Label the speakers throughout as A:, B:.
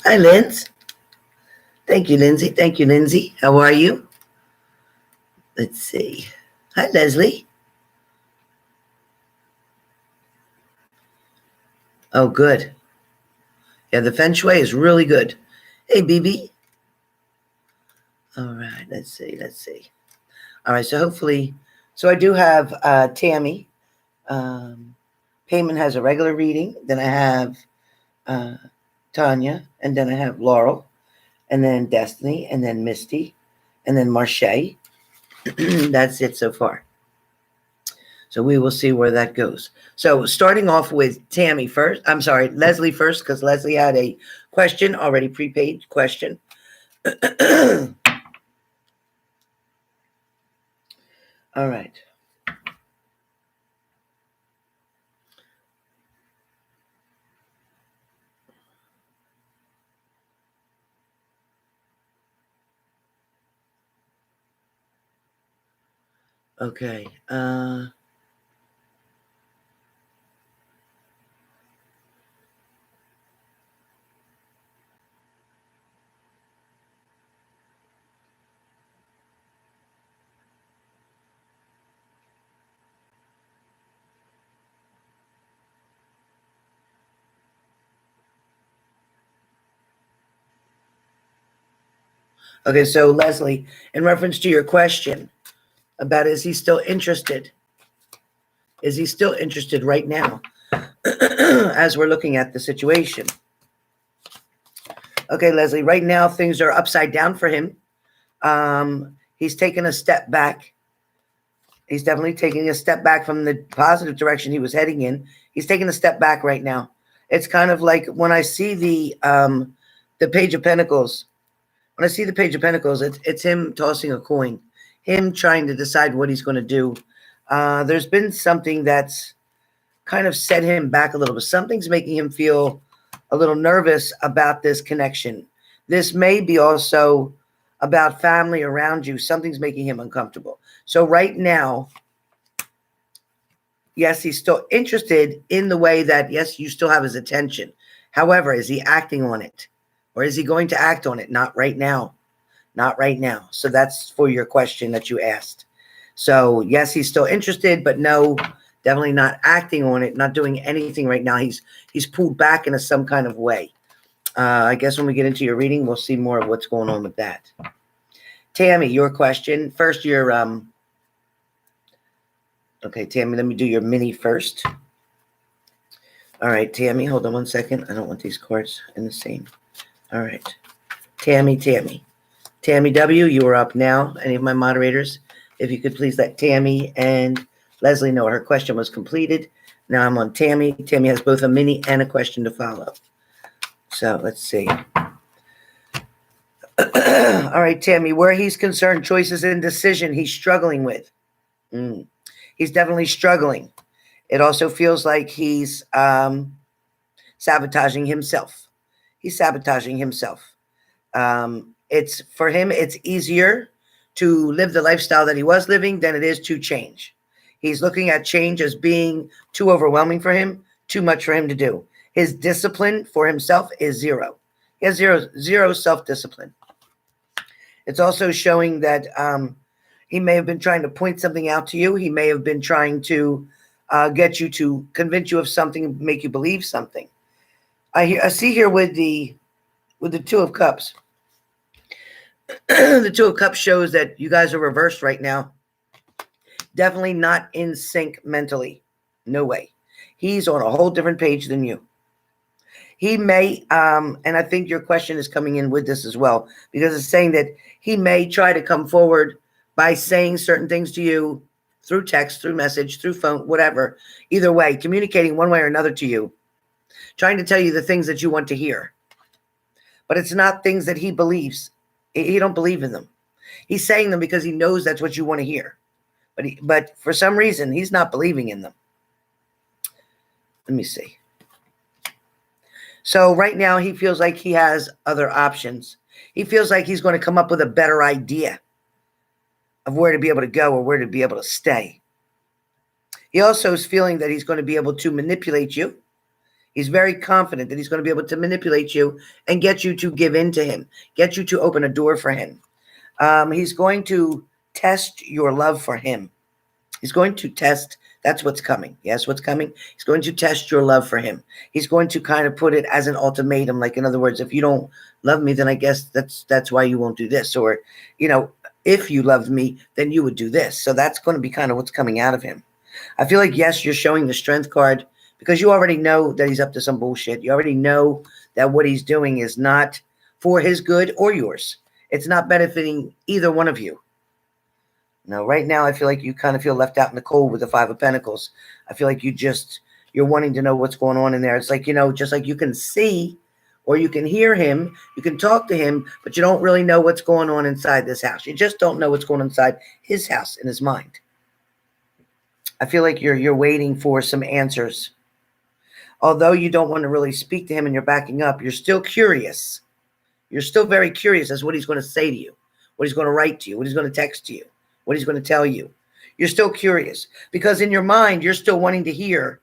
A: Hi, Linz. Thank you, Lindsay. Thank you, Lindsay. How are you? Let's see. Hi, Leslie. Oh, good. Yeah, the feng shui is really good. Hey, BB. All right, let's see. Let's see. All right, so hopefully, so I do have Tammy. Payment has a regular reading. Then I have uh, Tanya, and then I have Laurel, and then Destiny, and then Misty, and then Marche. That's it so far. So we will see where that goes. So starting off with Tammy first. I'm sorry, Leslie first, because Leslie had a question, already prepaid question. All right. Okay. Okay, so Leslie, in reference to your question about is he still interested? Is he still interested right now as we're looking at the situation? Okay, Leslie, right now things are upside down for him. He's taken a step back. He's definitely taking a step back from the positive direction he was heading in. He's taking a step back right now. It's kind of like when I see the Page of Pentacles. When I see the Page of Pentacles, it's him tossing a coin, him trying to decide what he's going to do. There's been something that's kind of set him back a little bit. Something's making him feel a little nervous about this connection. This may be also about family around you. Something's making him uncomfortable. So right now, yes, he's still interested in the way that, yes, you still have his attention. However, is he acting on it? Or is he going to act on it? Not right now. Not right now. So that's for your question that you asked. So yes, he's still interested, but no, definitely not acting on it, not doing anything right now. He's pulled back into some kind of way. I guess when we get into your reading, we'll see more of what's going on with that. Tammy, your question. First, your okay, Tammy, let me do your mini first. All right, Tammy, hold on one second. I don't want these cards in the same. All right. Tammy W, you are up now. Any of my moderators, if you could please let Tammy and Leslie know her question was completed. Now I'm on Tammy. Tammy has both a mini and a question to follow. So let's see. All right, Tammy, where he's concerned, choices and decision he's struggling with. He's definitely struggling. It also feels like he's sabotaging himself. He's sabotaging himself. It's for him, it's easier to live the lifestyle that he was living than it is to change. He's looking at change as being too overwhelming for him, too much for him to do. His discipline for himself is zero. He has zero self-discipline. It's also showing that he may have been trying to point something out to you. He may have been trying to get you to convince you of something, make you believe something. I see here with the Two of Cups. The Two of Cups shows that you guys are reversed right now. Definitely not in sync mentally. No way. He's on a whole different page than you. He may, and I think your question is coming in with this as well, because it's saying that he may try to come forward by saying certain things to you through text, through message, through phone, whatever. Either way, communicating one way or another to you, trying to tell you the things that you want to hear. But it's not things that he believes. He don't believe in them. He's saying them because he knows that's what you want to hear. But for some reason, he's not believing in them. Let me see. So right now, he feels like he has other options. He feels like he's going to come up with a better idea of where to be able to go or where to be able to stay. He also is feeling that he's going to be able to manipulate you. He's very confident that he's going to be able to manipulate you and get you to give in to him, get you to open a door for him. He's going to test your love for him. He's going to test. That's what's coming. Yes, what's coming? He's going to test your love for him. He's going to kind of put it as an ultimatum. Like, in other words, if you don't love me, then I guess that's why you won't do this. Or, you know, if you loved me, then you would do this. So that's going to be kind of what's coming out of him. I feel like, yes, you're showing the strength card because you already know that he's up to some bullshit. You already know that what he's doing is not for his good or yours. It's not benefiting either one of you. Now, right now, I feel like you kind of feel left out in the cold with the Five of Pentacles. I feel like you're wanting to know what's going on in there. It's like, you know, just like you can see or you can hear him, you can talk to him, but you don't really know what's going on inside this house. You just don't know what's going on inside his house, in his mind. I feel like you're waiting for some answers. Although you don't want to really speak to him and you're backing up, you're still curious. You're still very curious as to what he's going to say to you, what he's going to write to you, what he's going to text to you, what he's going to tell you. You're still curious because in your mind, you're still wanting to hear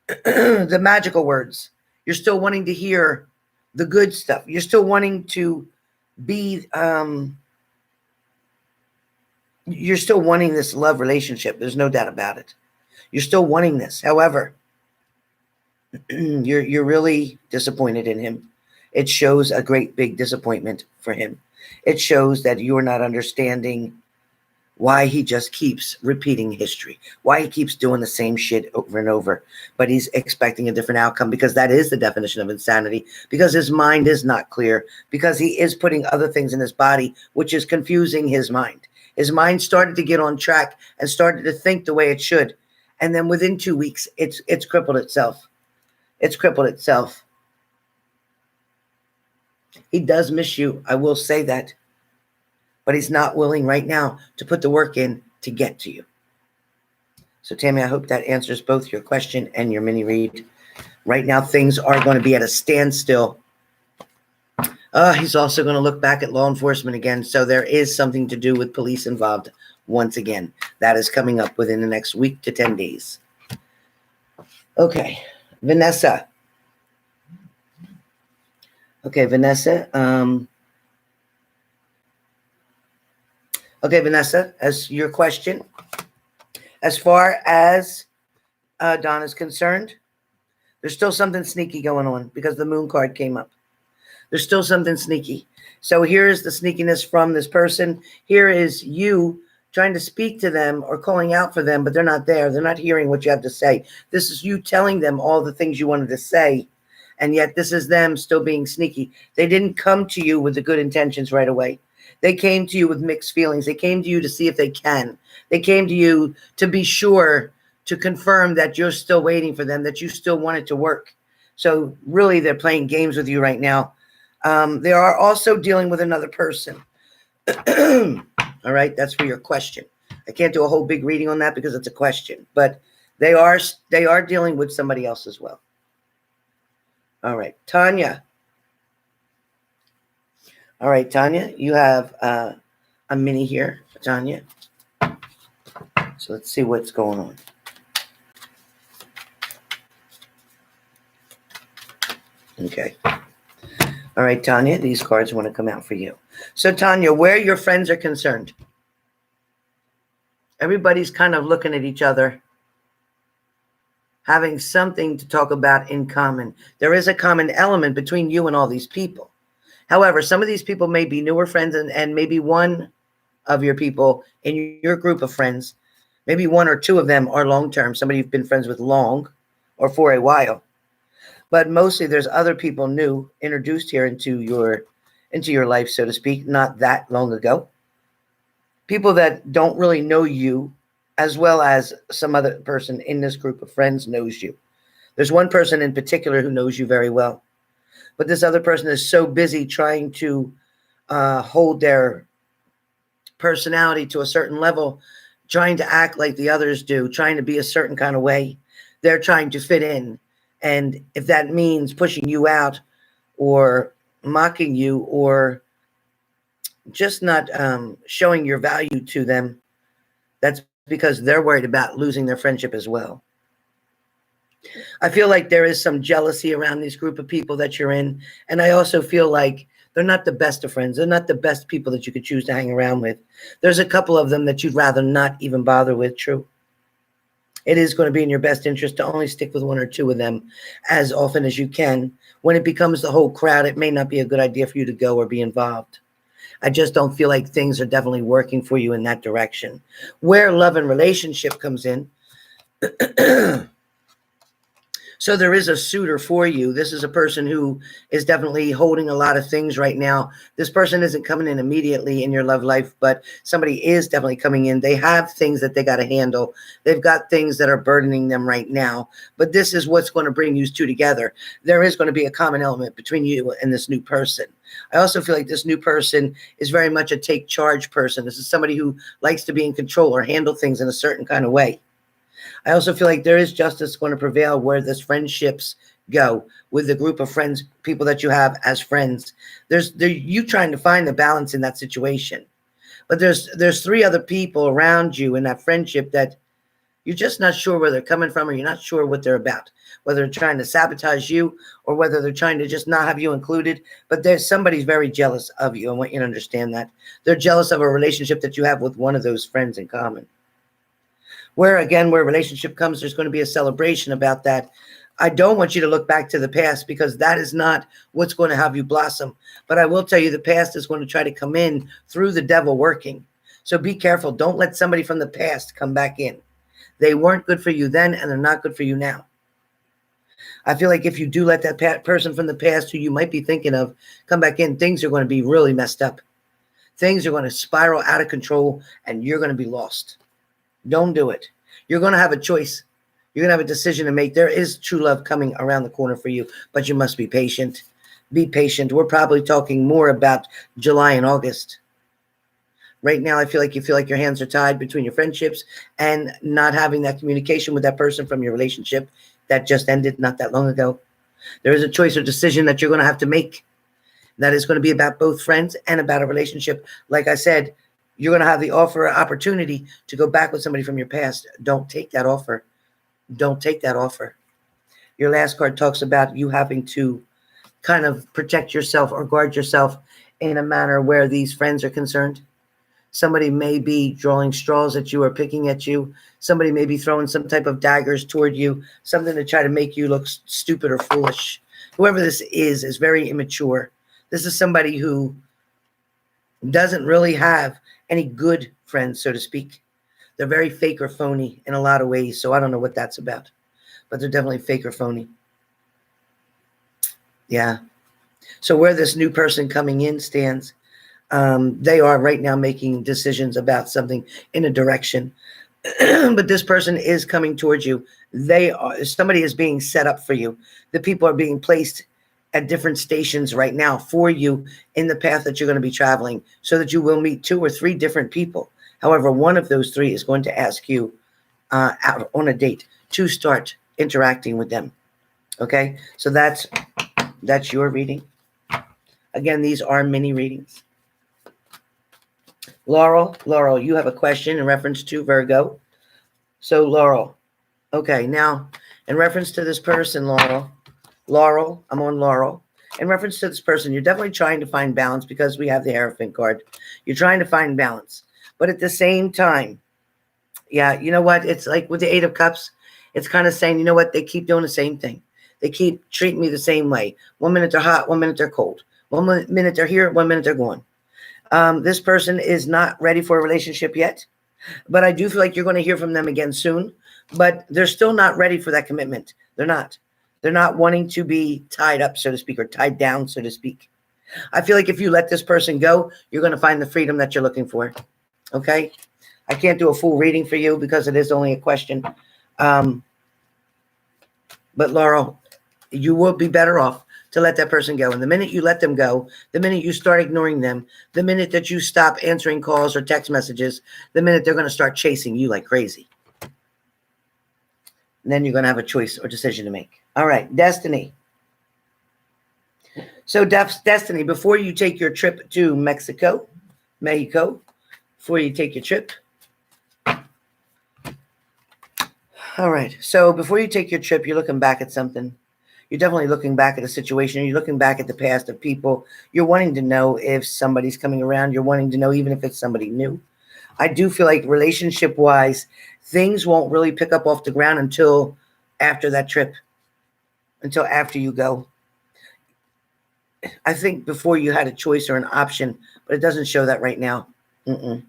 A: the magical words. You're still wanting to hear the good stuff. You're still wanting to be, you're still wanting this love relationship. There's no doubt about it. You're still wanting this. However, you're really disappointed in him. It shows a great big disappointment for him. It shows that you're not understanding why he just keeps repeating history, why he keeps doing the same shit over and over, but he's expecting a different outcome because that is the definition of insanity, because his mind is not clear, because he is putting other things in his body, which is confusing his mind. His mind started to get on track and started to think the way it should. And then within 2 weeks, it's crippled itself. It's crippled itself. He does miss you. I will say that. But he's not willing right now to put the work in to get to you. So, Tammy, I hope that answers both your question and your mini read. Right now, things are going to be at a standstill. He's also going to look back at law enforcement again. So there is something to do with police involved once again. That is coming up within the next week to 10 days. Okay, Vanessa. Okay, Vanessa. Okay, Vanessa, as your question, as far as Don is concerned, there's still something sneaky going on because the moon card came up. There's still something sneaky. So here is the sneakiness from this person. Here is you trying to speak to them or calling out for them, but they're not there. They're not hearing what you have to say. This is you telling them all the things you wanted to say, and yet this is them still being sneaky. They didn't come to you with the good intentions right away. They came to you with mixed feelings. They came to you to see if they can. They came to you to be sure, to confirm that you're still waiting for them, that you still want it to work. So really, they're playing games with you right now. They are also dealing with another person. All right, that's for your question. I can't do a whole big reading on that because it's a question, but they are dealing with somebody else as well. All right, Tanya. All right, Tanya, you have a mini here, Tanya. So let's see what's going on. Okay. All right, Tanya, these cards want to come out for you. So, Tanya, where your friends are concerned, everybody's kind of looking at each other, having something to talk about in common. There is a common element between you and all these people. However, some of these people may be newer friends, and maybe one of your people in your group of friends, maybe one or two of them are long-term, somebody you've been friends with long or for a while. But mostly there's other people new introduced here into your life, so to speak, not that long ago. People that don't really know you as well as some other person in this group of friends knows you. There's one person in particular who knows you very well. But this other person is so busy trying to hold their personality to a certain level, trying to act like the others do, trying to be a certain kind of way. They're trying to fit in. And if that means pushing you out or mocking you or just not showing your value to them, that's because they're worried about losing their friendship as well. I feel like there is some jealousy around this group of people that you're in. And I also feel like they're not the best of friends. They're not the best people that you could choose to hang around with. There's a couple of them that you'd rather not even bother with. True. It is going to be in your best interest to only stick with one or two of them as often as you can. When it becomes the whole crowd, it may not be a good idea for you to go or be involved. I just don't feel like things are definitely working for you in that direction. Where love and relationship comes in, so there is a suitor for you. This is a person who is definitely holding a lot of things right now. This person isn't coming in immediately in your love life, but somebody is definitely coming in. They have things that they got to handle. They've got things that are burdening them right now, but this is what's going to bring you two together. There is going to be a common element between you and this new person. I also feel like this new person is very much a take charge person. This is somebody who likes to be in control or handle things in a certain kind of way. I also feel like there is justice going to prevail where this friendships go with the group of friends, people that you have as friends. There's you trying to find the balance in that situation. But there's three other people around you in that friendship that you're just not sure where they're coming from, or you're not sure what they're about, whether they're trying to sabotage you or whether they're trying to just not have you included. But there's somebody's very jealous of you. I want you to understand that. They're jealous of a relationship that you have with one of those friends in common. Where, again, where relationship comes, there's going to be a celebration about that. I don't want you to look back to the past, because that is not what's going to have you blossom. But I will tell you, the past is going to try to come in through the devil working. So be careful. Don't let somebody from the past come back in. They weren't good for you then, and they're not good for you now. I feel like if you do let that person from the past who you might be thinking of come back in, things are going to be really messed up. Things are going to spiral out of control, and you're going to be lost. Don't do it. You're going to have a choice. You're going to have a decision to make. There is true love coming around the corner for you, but you must be patient. Be patient. We're probably talking more about July and August. Right now, I feel like you feel like your hands are tied between your friendships and not having that communication with that person from your relationship that just ended not that long ago. There is a choice or decision that you're going to have to make. That is going to be about both friends and about a relationship. Like I said, you're going to have the opportunity to go back with somebody from your past. Don't take that offer. Don't take that offer. Your last card talks about you having to kind of protect yourself or guard yourself in a manner where these friends are concerned. Somebody may be drawing straws at you or picking at you. Somebody may be throwing some type of daggers toward you, something to try to make you look stupid or foolish. Whoever this is very immature. This is somebody who doesn't really have any good friends, so to speak. They're very fake or phony in a lot of ways, so I don't know what that's about. But they're definitely fake or phony. Yeah. So where this new person coming in stands, they are right now making decisions about something in a direction. But this person is coming towards you. Somebody is being set up for you. The people are being placed at different stations right now for you in the path that you're going to be traveling, so that you will meet 2 or 3 different people. However, one of those 3 is going to ask you out on a date to start interacting with them. Okay, so that's your reading. Again, these are mini readings. Laurel, you have a question in reference to Virgo. So Laurel, okay, now in reference to this person, Laurel, I'm on Laurel. In reference to this person, you're definitely trying to find balance, because we have the Hierophant card. You're trying to find balance. But at the same time, yeah, you know what? It's like with the 8 of Cups, it's kind of saying, you know what? They keep doing the same thing. They keep treating me the same way. 1 minute they're hot, 1 minute they're cold. 1 minute they're here, 1 minute they're gone. This person is not ready for a relationship yet. But I do feel like you're going to hear from them again soon. But they're still not ready for that commitment. They're not. They're not wanting to be tied up, so to speak, or tied down, so to speak. I feel like if you let this person go, you're going to find the freedom that you're looking for. Okay? I can't do a full reading for you because it is only a question. But Laurel, you will be better off to let that person go. And the minute you let them go, the minute you start ignoring them, the minute that you stop answering calls or text messages, the minute they're going to start chasing you like crazy. And then you're going to have a choice or decision to make. All right, Destiny. So Destiny, before you take your trip to Mexico, before you take your trip, All right. So before you take your trip, you're looking back at something. You're definitely looking back at a situation. You're looking back at the past of people. You're wanting to know if somebody's coming around. You're wanting to know even if it's somebody new. I do feel like relationship-wise, things won't really pick up off the ground until after that trip, until after you go. I think before you had a choice or an option, but it doesn't show that right now. Let's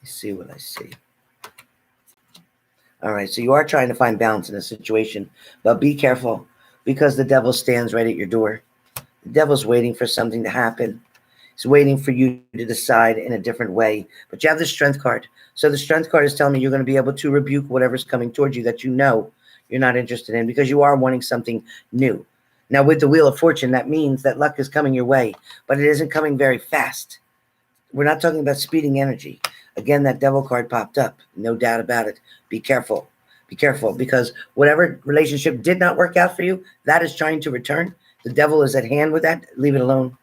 A: see what I see. All right, so you are trying to find balance in a situation, but be careful because the devil stands right at your door. The devil's waiting for something to happen. He's waiting for you to decide in a different way. But you have the strength card. So the strength card is telling me you're going to be able to rebuke whatever's coming towards you that you know you're not interested in because you are wanting something new. Now, with the Wheel of Fortune, that means that luck is coming your way, but it isn't coming very fast. We're not talking about speeding energy. Again, that devil card popped up. No doubt about it. Be careful. Be careful because whatever relationship did not work out for you, that is trying to return. The devil is at hand with that. Leave it alone.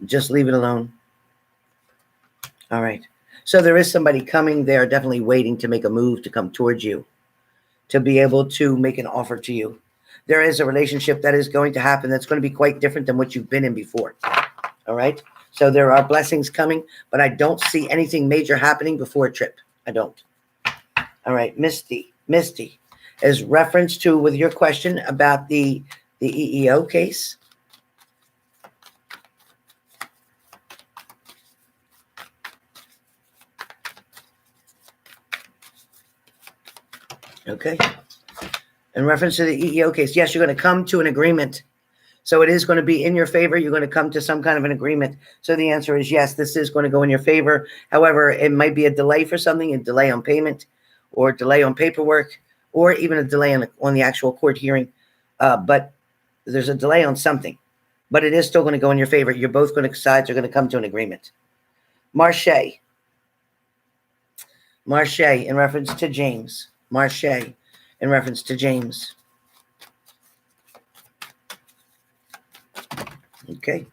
A: Just leave it alone. All right. So there is somebody coming. They are definitely waiting to make a move to come towards you, to be able to make an offer to you. There is a relationship that is going to happen that's going to be quite different than what you've been in before. All right. So there are blessings coming, but I don't see anything major happening before a trip. I don't. All right. Misty is reference to with your question about the EEO case. Okay. In reference to the EEO case, yes, you're going to come to an agreement. So it is going to be in your favor. You're going to come to some kind of an agreement. So the answer is yes, this is going to go in your favor. However, it might be a delay for something, a delay on payment or delay on paperwork, or even a delay on the actual court hearing. But there's a delay on something. But it is still going to go in your favor. You're both going to sides are going to come to an agreement. Marche, in reference to James. Marche, in reference to James. Okay.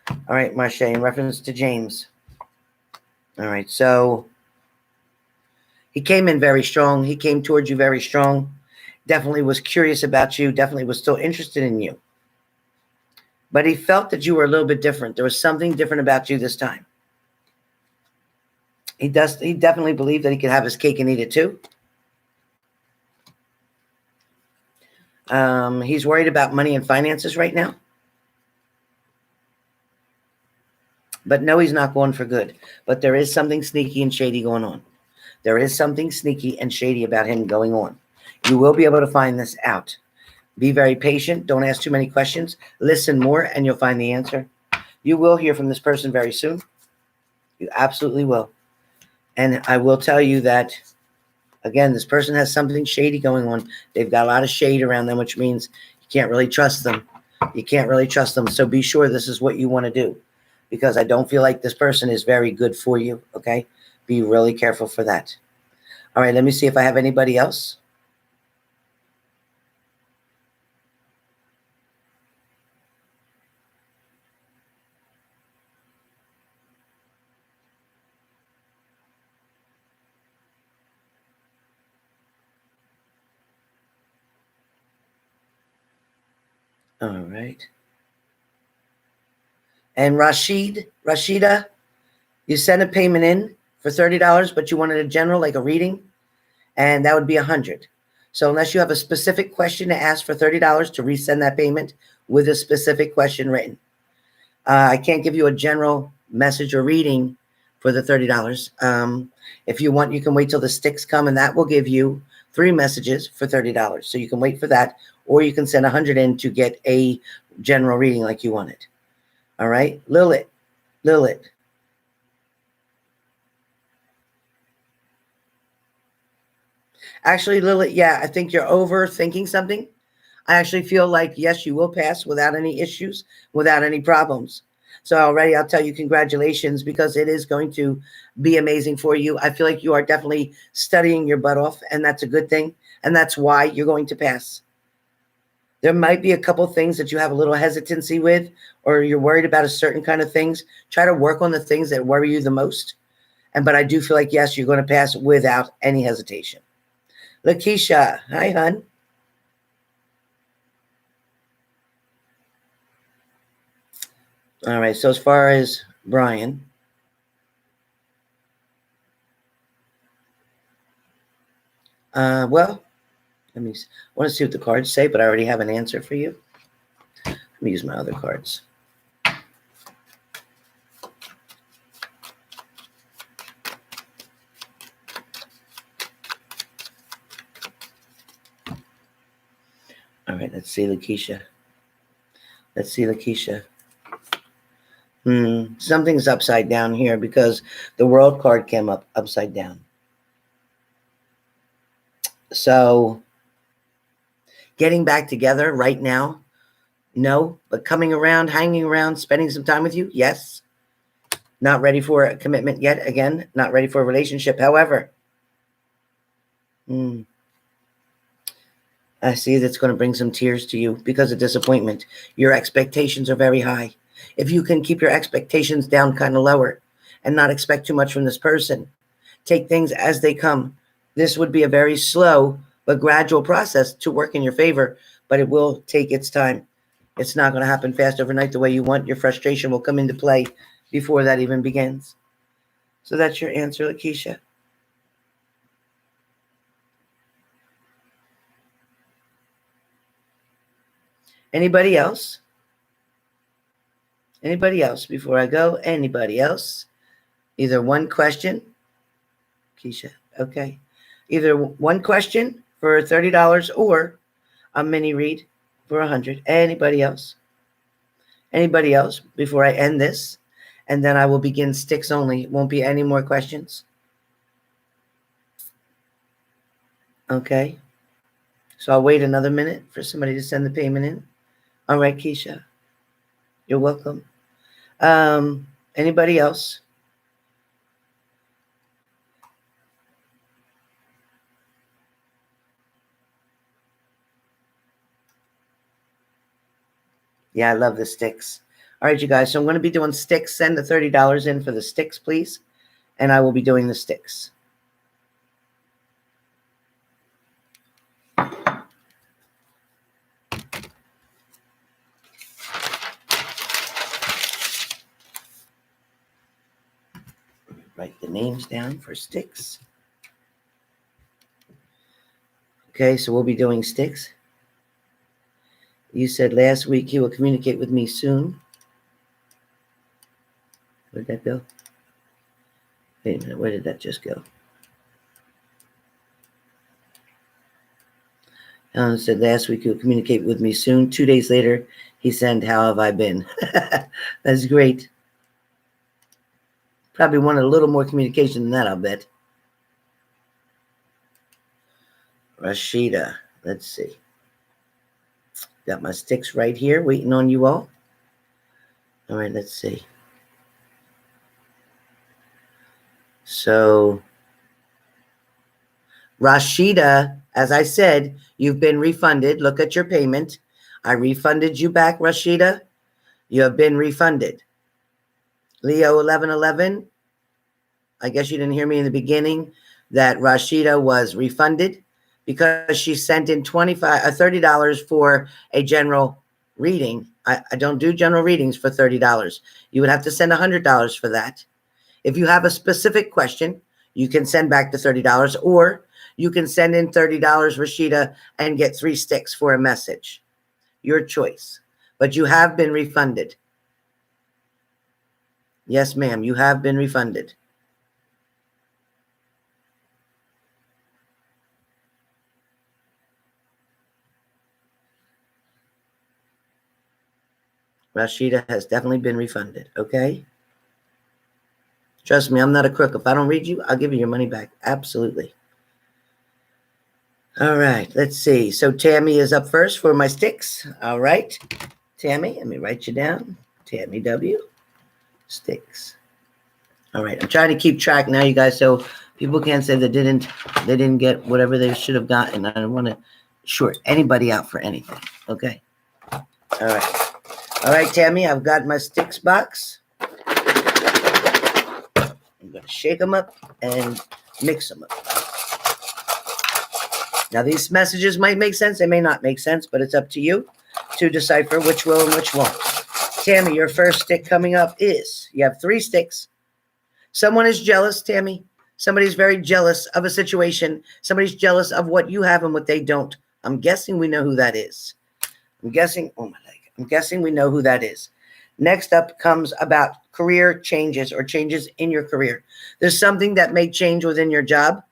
A: All right, Marche, in reference to James. All right, so he came in very strong. He came towards you very strong. Definitely was curious about you. Definitely was still interested in you. But he felt that you were a little bit different. There was something different about you this time. He definitely believed that he could have his cake and eat it too. He's worried about money and finances right now. But no, he's not going for good. But there is something sneaky and shady going on. There is something sneaky and shady about him going on. You will be able to find this out. Be very patient. Don't ask too many questions. Listen more and you'll find the answer. You will hear from this person very soon. You absolutely will. And I will tell you that, again, this person has something shady going on. They've got a lot of shade around them, which means you can't really trust them. You can't really trust them. So be sure this is what you want to do, because I don't feel like this person is very good for you, okay? Be really careful for that. All right, let me see if I have anybody else. All right. And Rashida, you sent a payment in for $30, but you wanted a general, like a reading, and that would be $100. So unless you have a specific question to ask for $30 to resend that payment with a specific question written. I can't give you a general message or reading for the $30. If you want, you can wait till the sticks come, and that will give you 3 messages for $30. So you can wait for that, or you can send 100 in to get a general reading like you wanted. All right, Lilith. Actually, Lilith, yeah, I think you're overthinking something. I actually feel like, yes, you will pass without any issues, without any problems. So already I'll tell you congratulations, because it is going to be amazing for you. I feel like you are definitely studying your butt off, and that's a good thing. And that's why you're going to pass. There might be a couple things that you have a little hesitancy with, or you're worried about a certain kind of things. Try to work on the things that worry you the most, But I do feel like, yes, you're going to pass without any hesitation. Lakeisha, hi, hun. All right, so as far as Brian, well, I want to see what the cards say, but I already have an answer for you. Let me use my other cards. All right, let's see, Lakeisha. Let's see, Lakeisha. Something's upside down here because the World card came up upside down. So, getting back together right now, no. But coming around, hanging around, spending some time with you, yes. Not ready for a commitment yet. Again, not ready for a relationship. However, I see that's going to bring some tears to you because of disappointment. Your expectations are very high. If you can keep your expectations down kind of lower and not expect too much from this person, take things as they come. This would be a very slow but gradual process to work in your favor, but it will take its time. It's not going to happen fast overnight the way you want. Your frustration will come into play before that even begins. So that's your answer, Lakeisha. Anybody else? Anybody else before I go? Anybody else? Either one question. Keisha, okay. Either one question for $30 or a mini read for $100. Anybody else? Anybody else before I end this? And then I will begin sticks only. Won't be any more questions. Okay. So I'll wait another minute for somebody to send the payment in. All right, Keisha. You're welcome. Anybody else? Yeah, I love the sticks. All right, you guys. So I'm going to be doing sticks. Send the $30 in for the sticks, please. And I will be doing the sticks. Write the names down for sticks. Okay, so we'll be doing sticks. You said last week he will communicate with me soon. Where'd that go? Wait a minute, where did that just go? Alan said last week he'll communicate with me soon. 2 days later, he sent, how have I been? That's great. Probably wanted a little more communication than that, I'll bet. Rashida, let's see. Got my sticks right here waiting on you all. All right, let's see. So, Rashida, as I said, you've been refunded. Look at your payment. I refunded you back, Rashida. You have been refunded. Leo 1111, I guess you didn't hear me in the beginning, that Rashida was refunded because she sent in $30 for a general reading. I don't do general readings for $30. You would have to send $100 for that. If you have a specific question, you can send back the $30, or you can send in $30, Rashida, and get 3 sticks for a message. Your choice. But you have been refunded. Yes, ma'am, you have been refunded. Rashida has definitely been refunded, okay? Trust me, I'm not a crook. If I don't read you, I'll give you your money back. Absolutely. All right, let's see. So Tammy is up first for my sticks. All right. Tammy, let me write you down. Tammy W. Sticks. All right, I'm trying to keep track now, you guys, so people can't say they didn't get whatever they should have gotten. I don't want to short anybody out for anything, okay? All right. All right, Tammy, I've got my sticks box. I'm going to shake them up and mix them up. Now, these messages might make sense. They may not make sense, but it's up to you to decipher which will and which won't. Tammy, your first stick coming up is, you have 3 sticks. Someone is jealous, Tammy. Somebody's very jealous of a situation. Somebody's jealous of what you have and what they don't. I'm guessing we know who that is. I'm guessing we know who that is. Next up comes about career changes or changes in your career. There's something that may change within your job.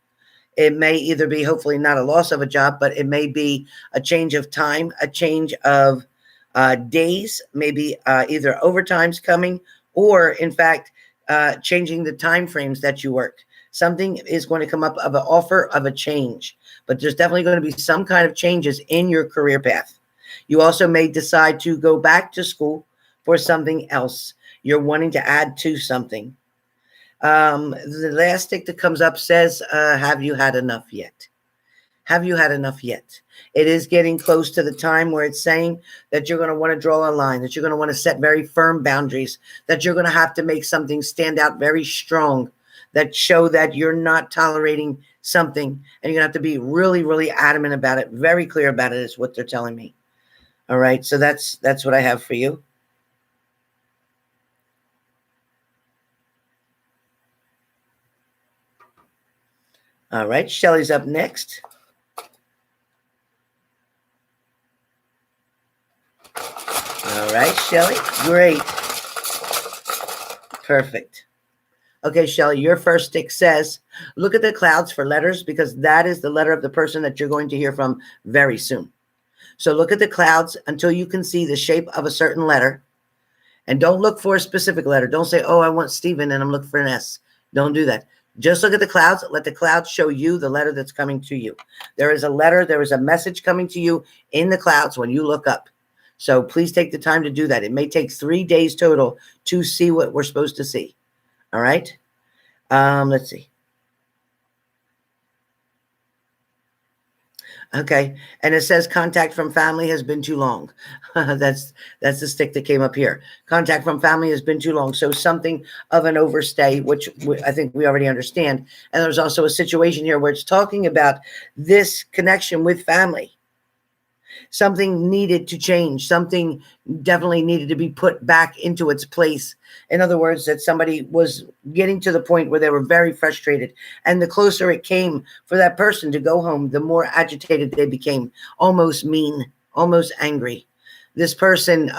A: It may either be hopefully not a loss of a job, but it may be a change of time, a change of days, maybe either overtime's coming or, in fact, changing the time frames that you work. Something is going to come up of an offer of a change, but there's definitely going to be some kind of changes in your career path. You also may decide to go back to school for something else. You're wanting to add to something. The last stick that comes up says, have you had enough yet? Have you had enough yet? It is getting close to the time where it's saying that you're going to want to draw a line, that you're going to want to set very firm boundaries, that you're going to have to make something stand out very strong, that show that you're not tolerating something, and you're going to have to be really, really adamant about it, very clear about it is what they're telling me. All right, so that's what I have for you. All right, Shelly's up next. All right, Shelly, great. Perfect. Okay, Shelly, your first stick says, look at the clouds for letters, because that is the letter of the person that you're going to hear from very soon. So look at the clouds until you can see the shape of a certain letter. And don't look for a specific letter. Don't say, oh, I want Stephen and I'm looking for an S. Don't do that. Just look at the clouds. Let the clouds show you the letter that's coming to you. There is a letter. There is a message coming to you in the clouds when you look up. So please take the time to do that. It may take 3 days total to see what we're supposed to see. All right. Let's see. Okay. And it says contact from family has been too long. That's the stick that came up here. Contact from family has been too long. So something of an overstay, which I think we already understand. And there's also a situation here where it's talking about this connection with family. Something needed to change. Something definitely needed to be put back into its place. In other words, that somebody was getting to the point where they were very frustrated. And the closer it came for that person to go home, the more agitated they became, almost mean, almost angry. This person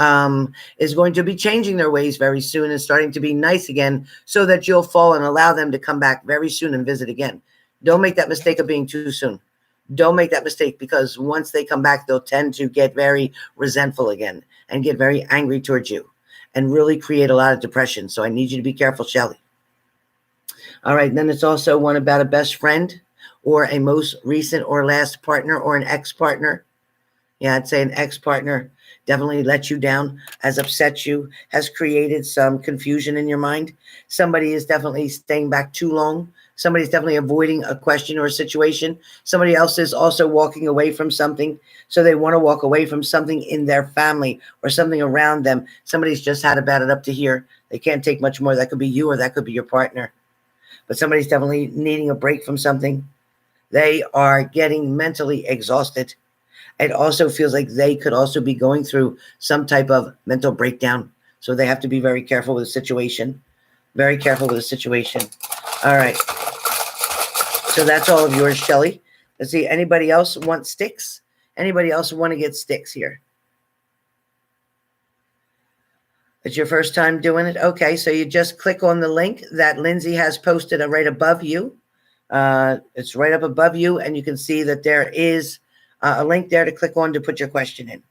A: is going to be changing their ways very soon and starting to be nice again so that you'll fall and allow them to come back very soon and visit again. Don't make that mistake of being too soon. Don't make that mistake, because once they come back, they'll tend to get very resentful again and get very angry towards you and really create a lot of depression. So I need you to be careful, Shelly. All right. Then it's also one about a best friend or a most recent or last partner or an ex-partner. Yeah, I'd say an ex-partner definitely let you down, has upset you, has created some confusion in your mind. Somebody is definitely staying back too long. Somebody's definitely avoiding a question or a situation. Somebody else is also walking away from something. So they want to walk away from something in their family or something around them. Somebody's just had about it up to here. They can't take much more. That could be you or that could be your partner. But somebody's definitely needing a break from something. They are getting mentally exhausted. It also feels like they could also be going through some type of mental breakdown. So they have to be very careful with the situation. Very careful with the situation. All right. So that's all of yours, Shelly. Let's see. Anybody else want sticks? Anybody else want to get sticks here? It's your first time doing it? Okay, so you just click on the link that Lindsay has posted right above you. It's right up above you, and you can see that there is a link there to click on to put your question in.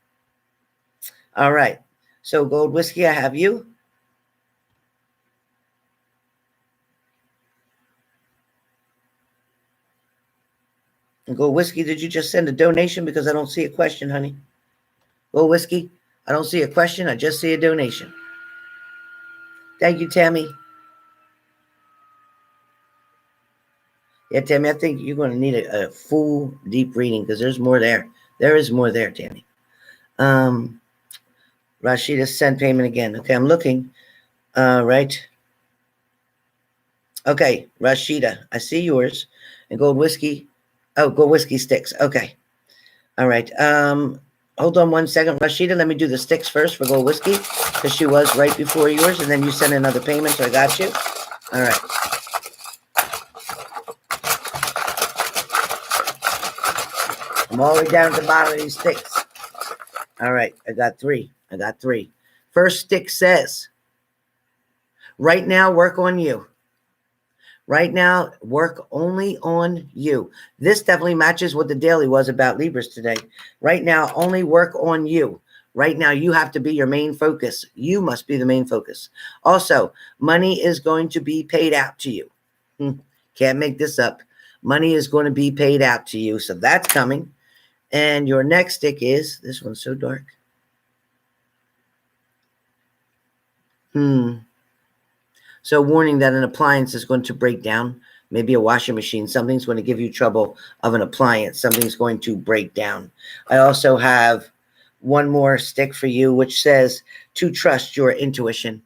A: All right. So Gold Whiskey, I have you. And Gold Whiskey, did you just send a donation? Because I don't see a question, honey. Gold Whiskey, I don't see a question. I just see a donation. Thank you, Tammy. Yeah, Tammy, I think you're going to need a full, deep reading because there's more there. There is more there, Tammy. Rashida sent payment again. Okay, I'm looking. Right. Okay, Rashida, I see yours. And gold whiskey. Oh, gold whiskey sticks. Okay. All right. Hold on one second, Rashida. Let me do the sticks first for gold whiskey, because she was right before yours, and then you send another payment, so I got you. All right. I'm all the way down to the bottom of these sticks. All right. I got three. First stick says, right now, work on you. Right now, work only on you. This definitely matches what the daily was about Libras today. Right now, only work on you. Right now, you have to be your main focus. You must be the main focus. Also, money is going to be paid out to you. Can't make this up. Money is going to be paid out to you. So that's coming. And your next stick is, this one's so dark. So warning that an appliance is going to break down. Maybe a washing machine. Something's going to give you trouble of an appliance. Something's going to break down. I also have one more stick for you, which says to trust your intuition.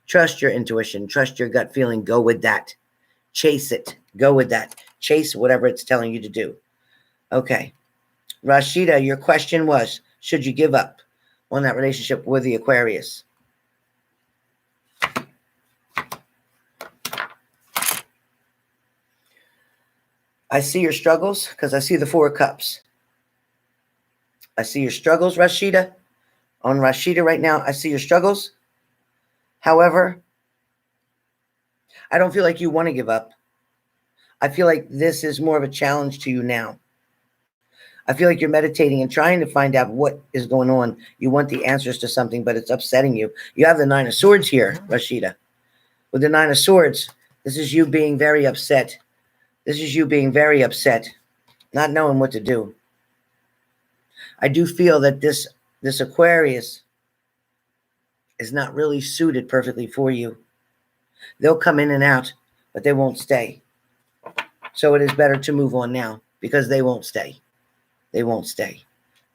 A: Trust your intuition. Trust your gut feeling. Go with that. Chase it. Go with that. Chase whatever it's telling you to do. Okay. Rashida, your question was, should you give up on that relationship with the Aquarius? I see your struggles because I see the 4 of Cups. I see your struggles, Rashida. On Rashida right now, I see your struggles. However, I don't feel like you want to give up. I feel like this is more of a challenge to you now. I feel like you're meditating and trying to find out what is going on. You want the answers to something, but it's upsetting you. You have the 9 of Swords here, Rashida. With the 9 of Swords, this is you being very upset. This is you being very upset, not knowing what to do. I do feel that this Aquarius is not really suited perfectly for you. They'll come in and out, but they won't stay. So it is better to move on now because they won't stay. They won't stay.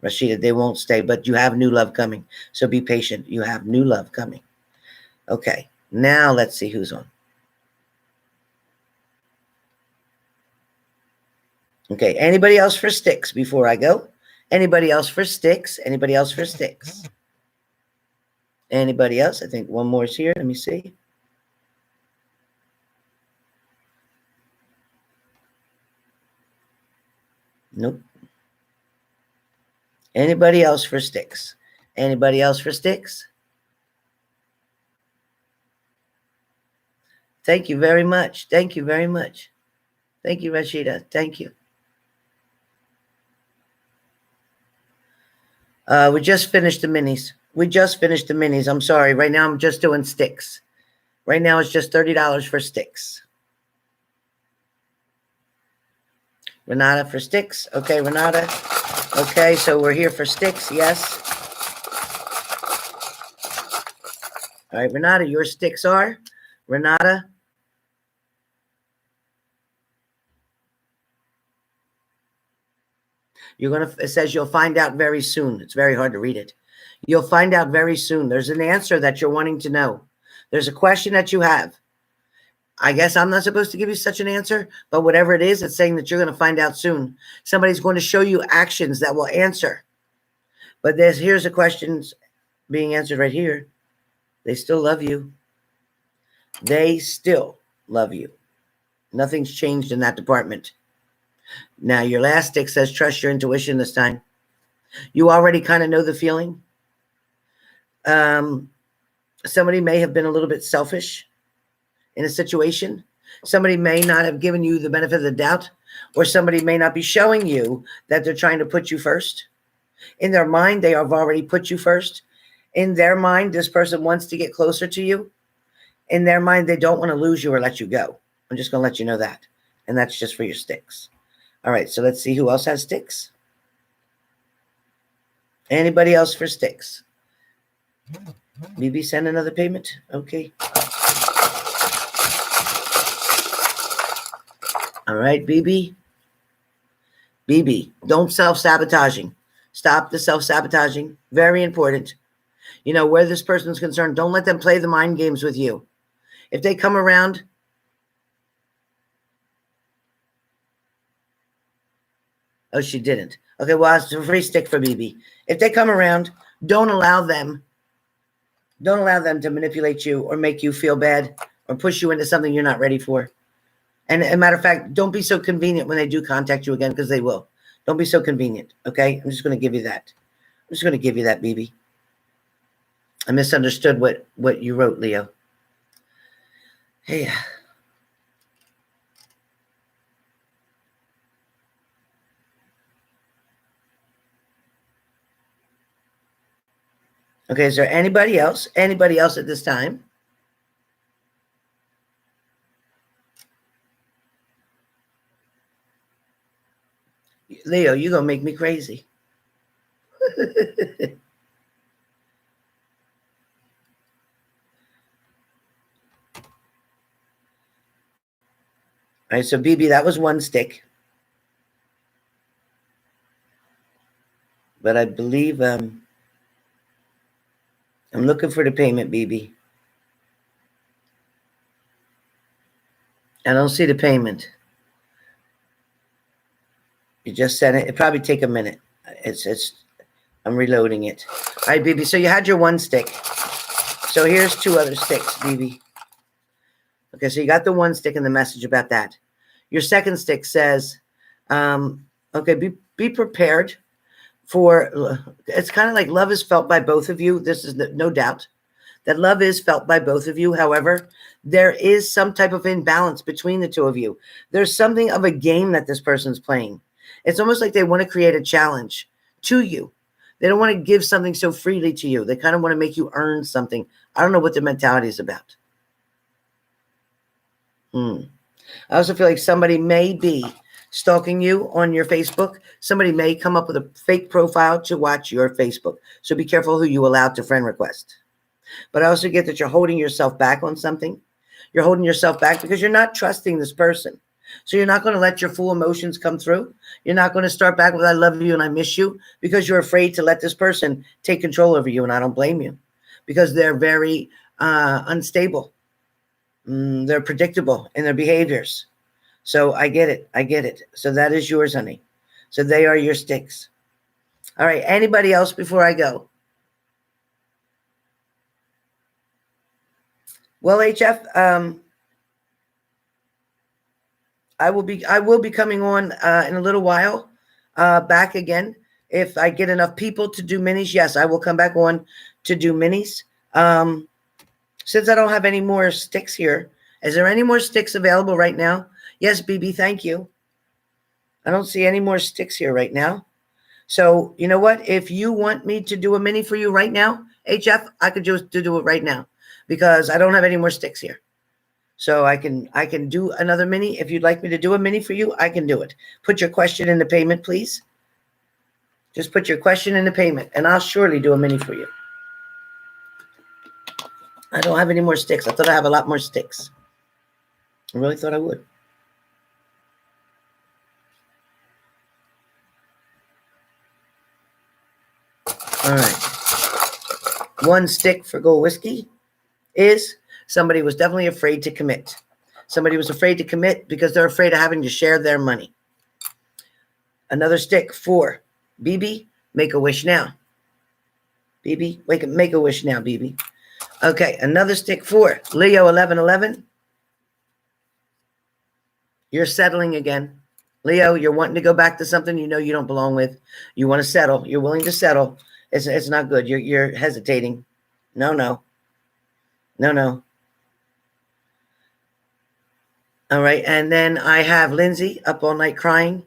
A: Rashida, they won't stay, but you have new love coming. So be patient. You have new love coming. Okay, now let's see who's on. Okay, anybody else for sticks before I go? Anybody else for sticks? Anybody else for sticks? Anybody else? I think one more is here. Let me see. Nope. Anybody else for sticks? Anybody else for sticks? Thank you very much. Thank you very much. Thank you, Rashida. Thank you. We just finished the minis. I'm sorry. Right now, I'm just doing sticks. Right now, it's just $30 for sticks. Renata for sticks. Okay, Renata. Okay, so we're here for sticks. Yes. All right, Renata, your sticks are? Renata. It says you'll find out very soon. It's very hard to read it. You'll find out very soon. There's an answer that you're wanting to know. There's a question that you have. I guess I'm not supposed to give you such an answer, but whatever it is, it's saying that you're going to find out soon. Somebody's going to show you actions that will answer. But here's the questions being answered right here. They still love you. They still love you. Nothing's changed in that department. Now, your last stick says trust your intuition this time. You already kind of know the feeling. Somebody may have been a little bit selfish in a situation. Somebody may not have given you the benefit of the doubt, or somebody may not be showing you that they're trying to put you first. In their mind, they have already put you first. In their mind, this person wants to get closer to you. In their mind, they don't want to lose you or let you go. I'm just going to let you know that. And that's just for your sticks. All right, so let's see who else has sticks. Anybody else for sticks? Maybe send another payment? Okay. All right, BB. BB, don't self-sabotaging. Stop the self-sabotaging. Very important. You know, where this person's concerned, don't let them play the mind games with you. If they come around Oh, she didn't. Okay, well, it's a free stick for BB. If they come around, don't allow them to manipulate you or make you feel bad or push you into something you're not ready for. And as a matter of fact, don't be so convenient when they do contact you again, because they will. Don't be so convenient, okay? I'm just going to give you that. I'm just going to give you that, BB. I misunderstood what you wrote, Leo. Hey. Okay, is there anybody else? Anybody else at this time? Leo, you're going to make me crazy. All right, so BB, that was one stick. But I believe I'm looking for the payment, BB. I don't see the payment. You just sent it. It probably take a minute. I'm reloading it. All right, BB. So you had your one stick. So here's two other sticks, BB. Okay, so you got the one stick and the message about that. Your second stick says, okay, be prepared for, it's kind of like love is felt by both of you. This is no doubt that love is felt by both of you. However, there is some type of imbalance between the two of you. There's something of a game that this person's playing. It's almost like they want to create a challenge to you. They don't want to give something so freely to you. They kind of want to make you earn something. I don't know what the mentality is about. I also feel like somebody may be stalking you on your Facebook. Somebody may come up with a fake profile to watch your Facebook. So be careful who you allow to friend request. But I also get that you're holding yourself back on something. You're holding yourself back because you're not trusting this person. So you're not going to let your full emotions come through. You're not going to start back with I love you and I miss you, because you're afraid to let this person take control over you. And I don't blame you, because they're very unstable. They're predictable in their behaviors. So I get it. I get it. So that is yours, honey. So they are your sticks. All right. Anybody else before I go? Well, HF, I will be coming on in a little while, back again. If I get enough people to do minis, yes, I will come back on to do minis. Since I don't have any more sticks here, is there any more sticks available right now? Yes, BB, thank you. I don't see any more sticks here right now. So you know what? If you want me to do a mini for you right now, HF, I could just do it right now, because I don't have any more sticks here. So I can do another mini. If you'd like me to do a mini for you, I can do it. Put your question in the payment, please. Just put your question in the payment, and I'll surely do a mini for you. I don't have any more sticks. I thought I have a lot more sticks. I really thought I would. All right. One stick for Gold Whiskey is somebody was definitely afraid to commit. Somebody was afraid to commit because they're afraid of having to share their money. Another stick for BB, make a wish now. BB, make a wish now, BB. Okay, another stick for Leo 1111. You're settling again. Leo, you're wanting to go back to something you know you don't belong with. You want to settle. You're willing to settle. It's not good. You're hesitating. No. All right, and then I have Lindsay up all night crying,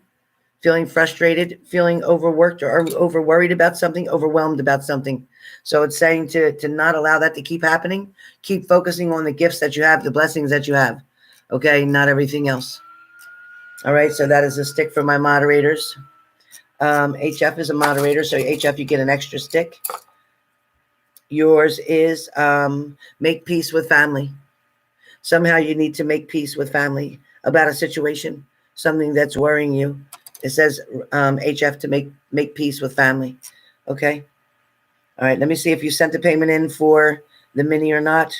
A: feeling frustrated, feeling overworked or over worried about something, overwhelmed about something. So it's saying to not allow that to keep happening. Keep focusing on the gifts that you have, the blessings that you have. Okay, not everything else. All right, so that is a stick for my moderators. HF is a moderator, so HF, you get an extra stick. Yours is make peace with family. Somehow you need to make peace with family about a situation, something that's worrying you. It says HF to make peace with family. Okay. All right. Let me see if you sent the payment in for the mini or not.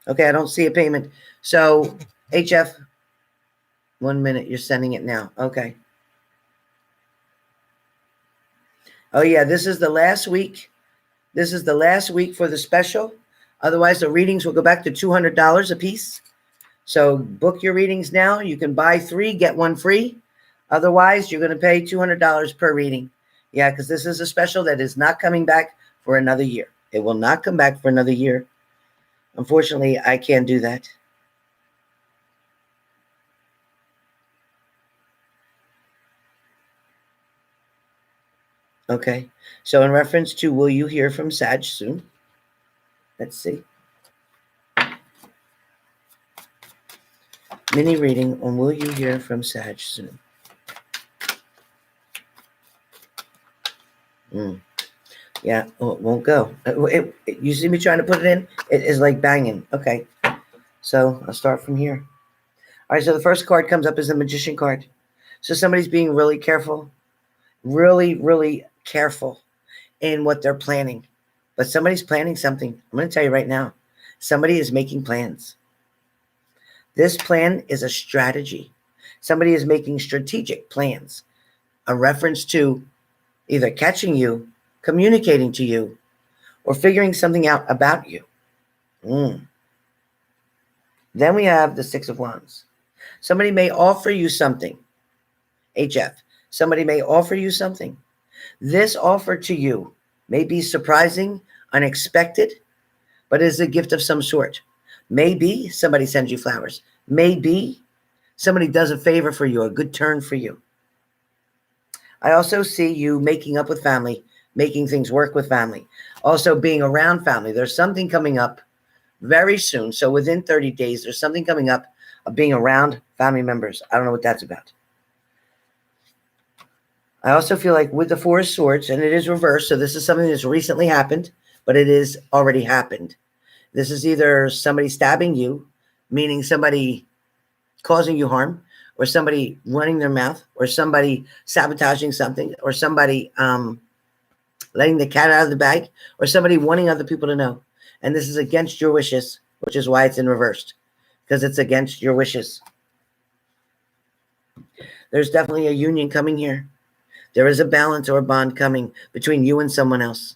A: Okay. I don't see a payment. So HF, 1 minute. You're sending it now. Okay. Oh, yeah, this is the last week. This is the last week for the special. Otherwise, the readings will go back to $200 a piece. So book your readings now. You can buy 3, get 1 free. Otherwise, you're going to pay $200 per reading. Yeah, because this is a special that is not coming back for another year. It will not come back for another year. Unfortunately, I can't do that. Okay. So in reference to will you hear from Sag soon? Let's see. Mini reading on will you hear from Sag soon? Yeah, oh, it won't go. You see me trying to put it in? It is like banging. Okay. So I'll start from here. All right, so the first card comes up as the Magician card. So somebody's being really careful, really, really careful in what they're planning. But somebody's planning something. I'm going to tell you right now. Somebody is making plans. This plan is a strategy. Somebody is making strategic plans. A reference to either catching you, communicating to you, or figuring something out about you. Then we have the Six of Wands. Somebody may offer you something. HF. Somebody may offer you something. This offer to you may be surprising, unexpected, but is a gift of some sort. Maybe somebody sends you flowers. Maybe somebody does a favor for you, a good turn for you. I also see you making up with family, making things work with family. Also being around family. There's something coming up very soon. So within 30 days, there's something coming up of being around family members. I don't know what that's about. I also feel like with the Four of Swords, and it is reversed, so this is something that's recently happened, but it is already happened. This is either somebody stabbing you, meaning somebody causing you harm, or somebody running their mouth, or somebody sabotaging something, or somebody letting the cat out of the bag, or somebody wanting other people to know. And this is against your wishes, which is why it's in reversed, because it's against your wishes. There's definitely a union coming here. There is a balance or a bond coming between you and someone else.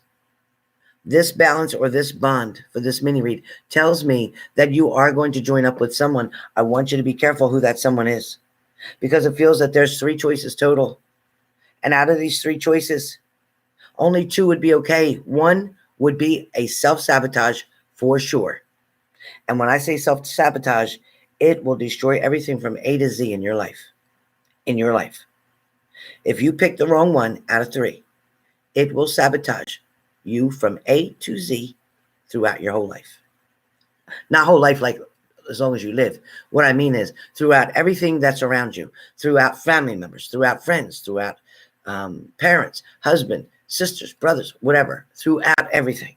A: This balance or this bond for this mini read tells me that you are going to join up with someone. I want you to be careful who that someone is, because it feels that there's 3 choices total. And out of these 3 choices, only 2 would be okay. 1 would be a self-sabotage for sure. And when I say self-sabotage, it will destroy everything from A to Z in your life. In your life. If you pick the wrong one out of 3, it will sabotage you from A to Z throughout your whole life. Not whole life like as long as you live. What I mean is throughout everything that's around you, throughout family members, throughout friends, throughout parents, husband, sisters, brothers, whatever, throughout everything.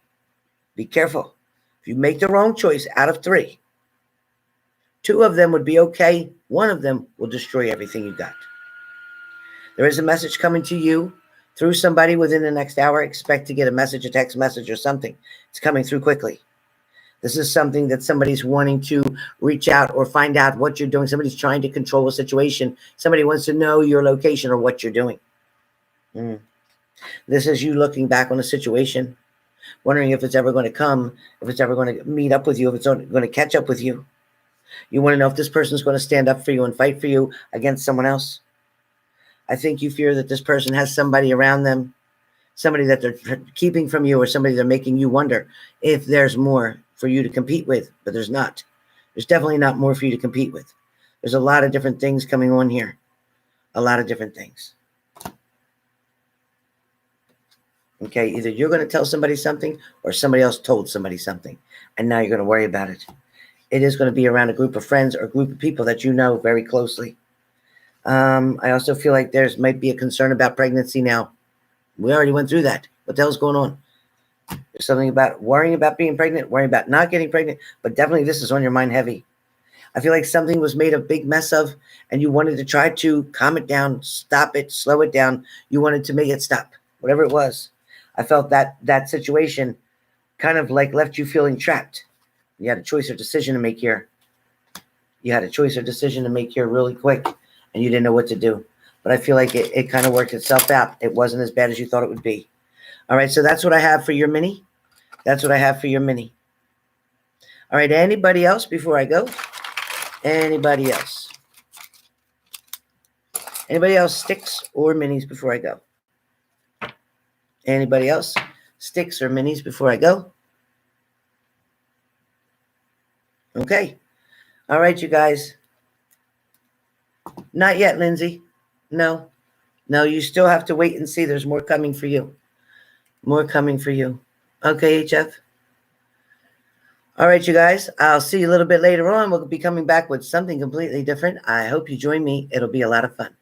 A: Be careful. If you make the wrong choice out of 3, 2 of them would be okay. 1 of them will destroy everything you got. There is a message coming to you through somebody within the next hour. Expect to get a message, a text message, or something. It's coming through quickly. This is something that somebody's wanting to reach out or find out what you're doing. Somebody's trying to control a situation. Somebody wants to know your location or what you're doing. This is you looking back on a situation, wondering if it's ever going to come, if it's ever going to meet up with you, if it's going to catch up with you. You want to know if this person's going to stand up for you and fight for you against someone else. I think you fear that this person has somebody around them, somebody that they're keeping from you, or somebody they're making you wonder if there's more for you to compete with, but there's not. There's definitely not more for you to compete with. There's a lot of different things coming on here. A lot of different things. Okay, either you're going to tell somebody something or somebody else told somebody something, and now you're going to worry about it. It is going to be around a group of friends or a group of people that you know very closely. I also feel like there's might be a concern about pregnancy now. We already went through that. What the hell's going on? There's something about worrying about being pregnant, worrying about not getting pregnant, but definitely this is on your mind heavy. I feel like something was made a big mess of, and you wanted to try to calm it down, stop it, slow it down. You wanted to make it stop, whatever it was. I felt that situation kind of like left you feeling trapped. You had a choice or decision to make here. You had a choice or decision to make here really quick, and you didn't know what to do. but I feel like it kind of worked itself out. It wasn't as bad as you thought it would be. All right, so that's what I have for your mini. That's what I have for your mini. All right, anybody else before I go? Anybody else? Anybody else sticks or minis before I go? Anybody else sticks or minis before I go? Okay. All right, you guys. Not yet, Lindsay. No. No, you still have to wait and see. There's more coming for you. More coming for you. Okay, HF. All right, you guys. I'll see you a little bit later on. We'll be coming back with something completely different. I hope you join me. It'll be a lot of fun.